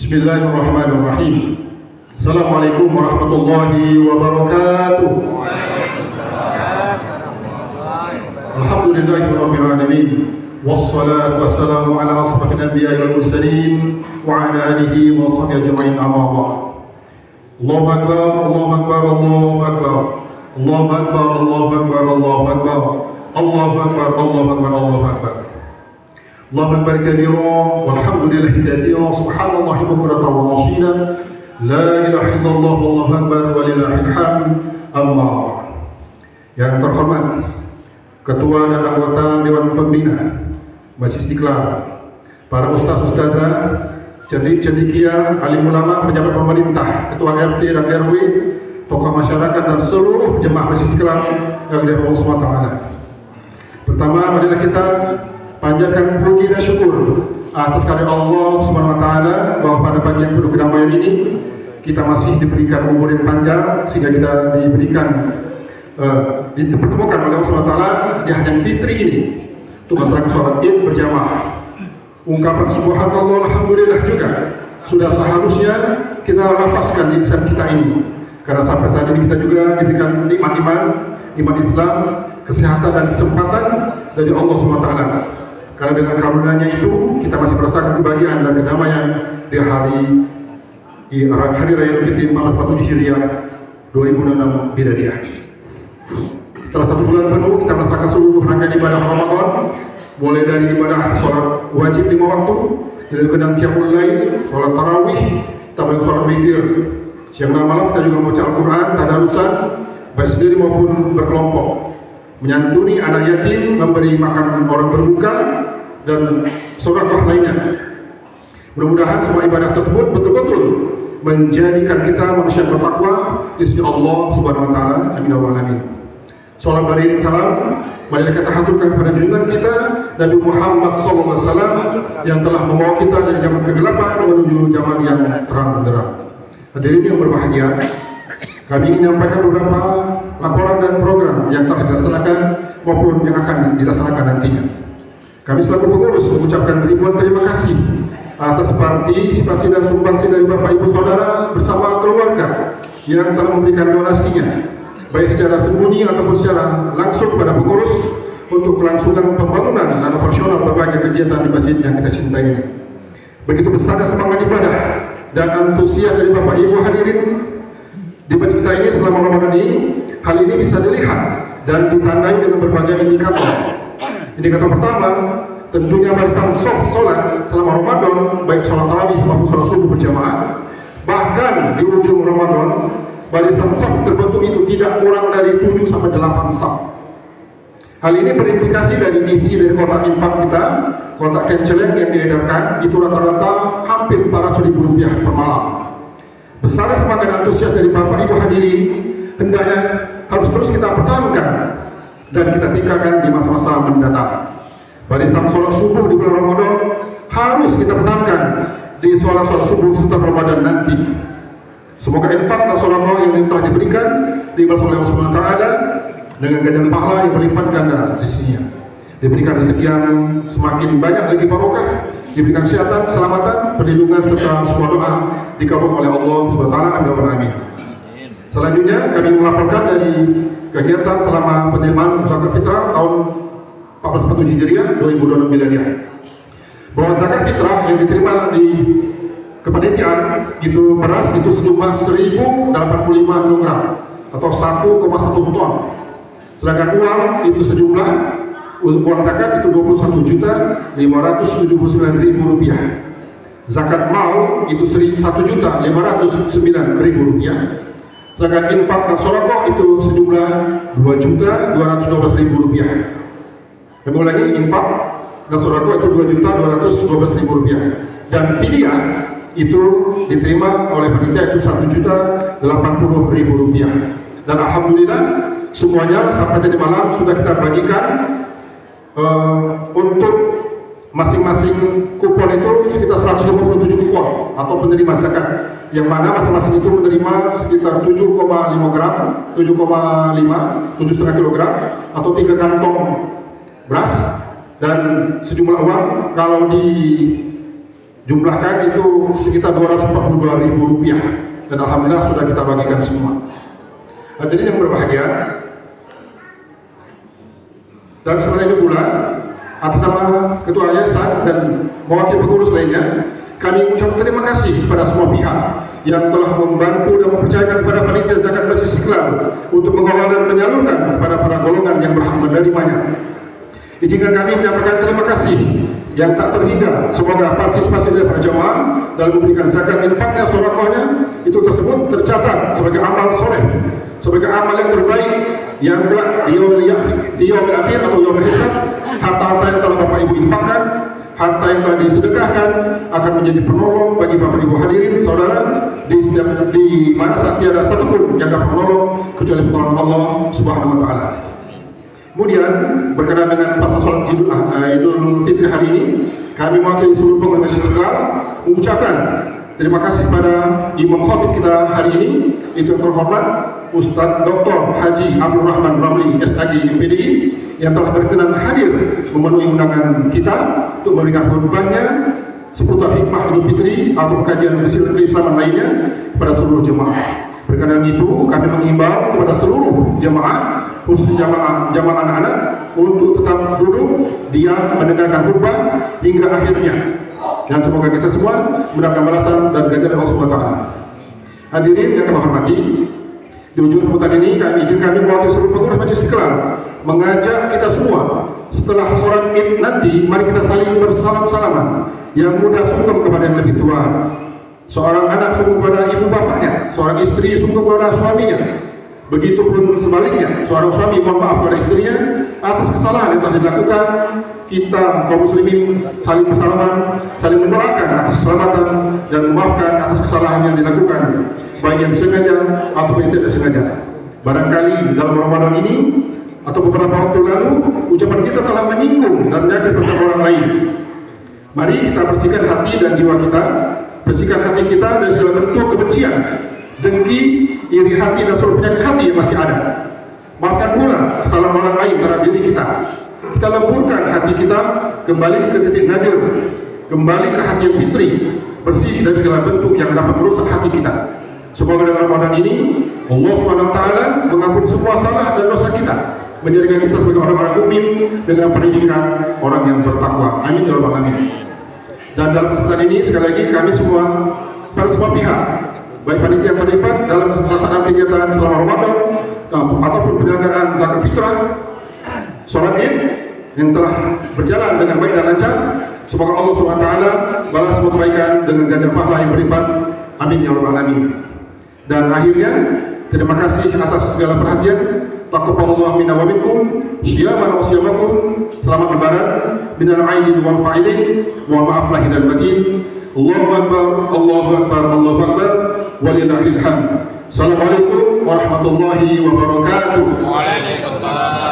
Bismillahirrahmanirrahim. Assalamualaikum warahmatullahi wabarakatuh. Alhamdulillahirabbil alamin. Wassalatu wassalamu ala asrafil anbiya'i wal mursalin wa ala alihi wa sahbihi ajma'in, amma ba'd. Allahu akbar, Allahu akbar, Allahu akbar. Allahu akbar, Allahu akbar, Allahu akbar. Allahu akbar, Allahu akbar, Allahu akbar. Allahu akbar kabira walhamdulillahi katsira subhanallahi bukratan wa asila. La ilaha illallah wallahu akbar walillahil hamd. Amma ba'd. Yang terhormat Ketua dan anggota Dewan Pembina Masjid Istiqlal, para ustaz-ustazah, cendekia, alim ulama, pejabat pemerintah, ketua RT dan RW, tokoh masyarakat dan seluruh jemaah Masjid Istiqlal yang dirahmati Allah SWT. Pertama, marilah kita panjatkan puji dan syukur atas karya Allah SWT bahwa pada pagi yang penuh kedamaian ini kita masih diberikan umur yang panjang sehingga kita diberikan dipertemukan oleh Allah SWT di hari yang fitri ini untuk masyarakat sholat id berjamaah. Ungkapan subhanallah alhamdulillah juga sudah seharusnya kita lafazkan di lisan kita ini, karena sampai saat ini kita juga diberikan nikmat iman Islam, kesehatan dan kesempatan dari Allah SWT. Karena dengan karunia-Nya itu kita masih merasakan kebahagiaan dan kedamaian di hari raya Fitri 1447 Hijriah 2006 Miladiah. Setelah 1 bulan penuh kita merasakan seluruh rangkaian ibadah Ramadan, mulai dari ibadah sholat wajib 5 waktu, dilakukan qiyamul lail, sholat tarawih, tambah sholat witir. Siang dan malam kita juga membaca Al-Quran, tadarusan, baik sendiri maupun berkelompok, menyantuni anak yatim, memberi makan orang berbuka, dan sedekah lainnya. Mudah-mudahan semua ibadah tersebut betul-betul menjadikan kita manusia bertakwa di sisi Allah Subhanahu wa taala. Amin ya rabbal alamin. Salam beriring salam marilah kita haturkan kepada junjungan kita Nabi Muhammad SAW yang telah membawa kita dari zaman kegelapan menuju zaman yang terang benderang. Hadirin yang berbahagia, kami ingin menyampaikan beberapa laporan dan program yang telah dilaksanakan maupun yang akan dilaksanakan nantinya. Kami selaku pengurus mengucapkan ribuan terima kasih atas partisipasi dan sumbangsi dari Bapak Ibu Saudara bersama keluarga yang telah memberikan donasinya, baik secara sembunyi ataupun secara langsung kepada pengurus untuk kelangsungan pembangunan dan operasional berbagai kegiatan di masjid yang kita cintai ini. Begitu besar semangat ibadah dan antusias dari Bapak Ibu hadirin di masjid kita ini selama Ramadan ini, hal ini bisa dilihat dan ditandai dengan berbagai indikator. Indikator pertama, tentunya barisan soft sholat selama Ramadan, baik sholat tarawih maupun sholat subuh berjamaah. Bahkan di ujung Ramadan, barisan saf terbentuk itu tidak kurang dari 7 sampai 8 saf. Hal ini berimplikasi dari misi dari kotak infak kita, kotak kenceleng yang diedarkan itu rata-rata hampir 400.000 rupiah per malam. Besar semangat antusias dari Bapak Ibu hadirin hendaknya harus terus kita pertahankan dan kita tingkatkan di masa-masa mendatang. Barisan sholat subuh di bulan Ramadan harus kita pertahankan di sholat subuh setelah Ramadan nanti. Semoga infak dan sedekah yang telah diberikan dibalas oleh Allah Subhanahu wa taala dengan ganjaran pahala yang berlipat ganda sisinya. Diberikan rezeki yang semakin banyak lagi barokah, diberikan kesehatan, keselamatan, perlindungan serta semua doa dikabulkan oleh Allah Subhanahu wa taala. Amin. Selanjutnya kami melaporkan dari kegiatan selama penerimaan zakat fitrah tahun 1447 Hijriah 2026 Miladiah, bahwa zakat fitrah yang diterima di kepanitiaan itu beras itu sejumlah 1085 kg atau 1,1 ton. Sedangkan uang itu sejumlah uang zakat itu 21.579.000 rupiah. Zakat mal itu 1.509.000 rupiah. Sedangkan infak dan sedekah itu sejumlah 2.212.000 rupiah. Kembali lagi, infak dan sedekah itu 2.212.000 rupiah. Dan fidyah itu diterima oleh panitia itu 1.080.000 rupiah. Dan alhamdulillah semuanya sampai tadi malam sudah kita bagikan untuk masing-masing kupon itu sekitar 157 kupon atau penerima zakat, yang mana masing-masing itu menerima sekitar 7,5 gram, 7,5 kilogram atau 3 kantong beras dan sejumlah uang. Kalau di Jumlahkan itu sekitar Rp242.000, dan alhamdulillah sudah kita bagikan semua. Hadirin yang berbahagia, dalam kesempatan ini pula, atas nama Ketua Yayasan dan mewakili pengurus lainnya, kami mengucapkan terima kasih kepada semua pihak yang telah membantu dan mempercayakan kepada panitia zakat Masjid Istiqlal untuk mengelola dan menyalurkan kepada para golongan yang berhak menerimanya. Izinkan kami menyampaikan terima kasih yang tak terhingga. Semoga partisipasi dari para jamaah dalam memberikan zakat infaknya, sedekahnya itu tersebut tercatat sebagai amal soleh, sebagai amal yang terbaik yang kelak di yaumil akhir atau yaumil hisab, harta-harta yang telah Bapak Ibu infakkan, harta yang telah disedekahkan akan menjadi penolong bagi Bapak Ibu hadirin saudara di mana saat tiada satupun yang dapat menolong kecuali pertolongan Allah Subhanahu wa taala. Kemudian berkenaan dengan pasal salat Idul Fitri hari ini, kami mewakili seluruh pengurus Masjid Istiqlal mengucapkan terima kasih pada Imam Khatib kita hari ini, itu yang terhormat Ustaz Dr. Haji Abdul Rahman Ramli SAG MPDI, yang telah berkenan hadir memenuhi undangan kita untuk memberikan khutbahnya seputar hikmah Idul Fitri atau kajian keislaman lainnya pada seluruh jemaah. Berkenaan itu, kami mengimbau kepada seluruh jemaah, khususnya jamaah anak-anak, untuk tetap duduk diam mendengarkan khutbah hingga akhirnya, dan semoga kita semua mendapatkan balasan dan ganjaran Allah Subhanahu wa taala. Hadirin yang kami hormati, di ujung sambutan ini kami mewakili seluruh pengurus Masjid Istiqlal mengajak kita semua setelah sholat Id nanti, mari kita saling bersalam-salaman. Yang muda sungkem kepada yang lebih tua, seorang anak sungkem kepada ibu bapaknya, seorang istri sungkem kepada suaminya. Begitupun sebaliknya, seorang suami mohon maaf kepada istrinya atas kesalahan yang telah dilakukan. Kita kaum muslimin saling bersalaman, saling mendoakan atas keselamatan dan memaafkan atas kesalahan yang dilakukan, baik yang sengaja atau yang tidak sengaja. Barangkali dalam Ramadan ini atau beberapa waktu lalu ucapan kita telah menyinggung dan menyakiti perasaan orang lain. Mari kita bersihkan hati dan jiwa kita, bersihkan hati kita dari segala bentuk kebencian, dengki, iri hati dan seluruh penyakit hati yang masih ada. Maafkan pula kesalahan orang lain terhadap diri kita. Kita lemburkan hati kita kembali ke titik nadir, kembali ke hati yang fitri, bersih dari segala bentuk yang dapat merusak hati kita. Semoga dengan Ramadan ini Allah SWT mengampuni semua salah dan dosa kita, menjadikan kita sebagai orang-orang mukmin dengan pendidikan orang yang bertakwa. Amin ya rabbal alamin. Dan dalam kesempatan ini sekali lagi kami semua, pada semua pihak, baik panitia yang terlibat dalam pelaksanaan kegiatan selama Ramadan ataupun penyelenggaraan zakat fitrah, sholat Id yang telah berjalan dengan baik dan lancar, semoga Allah SWT balas semua kebaikan dengan ganjar pahala yang berlipat. Amin ya rabbal alamin. Dan akhirnya terima kasih atas segala perhatian. Taqabbalallahu minna wa minkum syiyamana wa syiyamakum. Selamat lebaran minal aidin wal fa'idin. Mohon maaf lahir dan batin. Allahu akbar, Allahu akbar, Allahu akbar, walillahil hamd. Assalamualaikum warahmatullahi wabarakatuh. Waalaikumsalam.